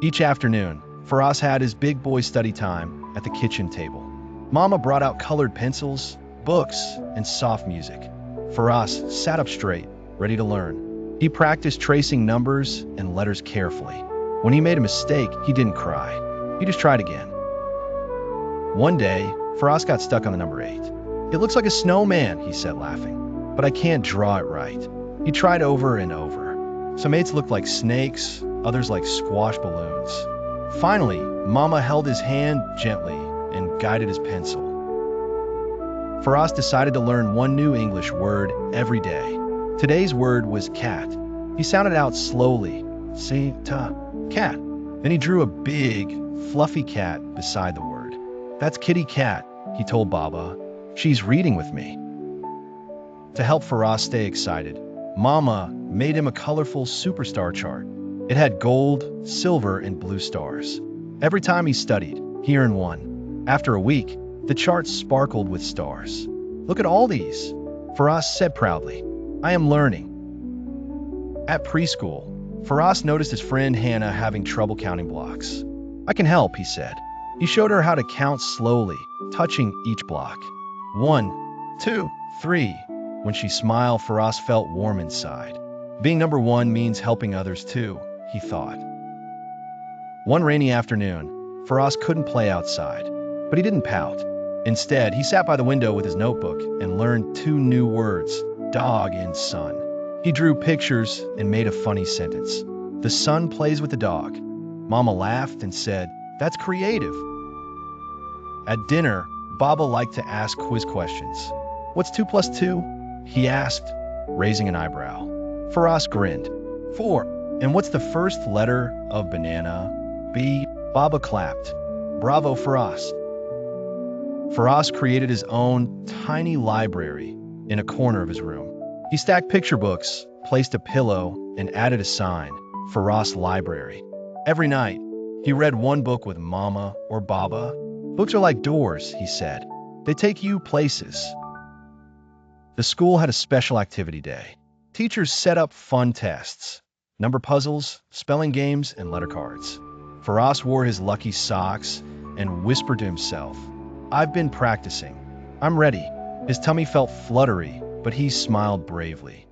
Each afternoon, Firas had his big boy study time at the kitchen table. Mama brought out colored pencils, books, and soft music. Firas sat up straight, ready to learn. He practiced tracing numbers and letters carefully. When he made a mistake, he didn't cry. He just tried again. One day, Firas got stuck on the number 8. "It looks like a snowman," he said, laughing, "but I can't draw it right." He tried over and over. Some 8s looked like snakes, others like squash balloons. Finally, Mama held his hand gently and guided his pencil. Firas decided to learn one new English word every day. Today's word was cat. He sounded out slowly, "See-ta, cat." Then he drew a big, fluffy cat beside the word. "That's Kitty Cat," he told Baba. "She's reading with me." To help Firas stay excited, Mama made him a colorful superstar chart. It had gold, silver, and blue stars. Every time he studied, he earned one. After a week, the chart sparkled with stars. "Look at all these," Firas said proudly. "I am learning." At preschool, Firas noticed his friend Hannah having trouble counting blocks. "I can help," he said. He showed her how to count slowly, touching each block. 1, 2, 3. When she smiled, Firas felt warm inside. Being number 1 means helping others too, he thought. One rainy afternoon, Firas couldn't play outside, but he didn't pout. Instead, he sat by the window with his notebook and learned 2 new words, dog and sun. He drew pictures and made a funny sentence. "The sun plays with the dog." Mama laughed and said, "That's creative." At dinner, Baba liked to ask quiz questions. "What's 2 plus 2? He asked, raising an eyebrow. Firas grinned. 4. "And what's the first letter of banana?" "B." Baba clapped. "Bravo, Firas." Firas created his own tiny library in a corner of his room. He stacked picture books, placed a pillow, and added a sign, "Firas Library." Every night, he read one book with Mama or Baba. "Books are like doors," he said. "They take you places." The school had a special activity day. Teachers set up fun tests, number puzzles, spelling games, and letter cards. Firas wore his lucky socks and whispered to himself, "I've been practicing. I'm ready." His tummy felt fluttery, but he smiled bravely.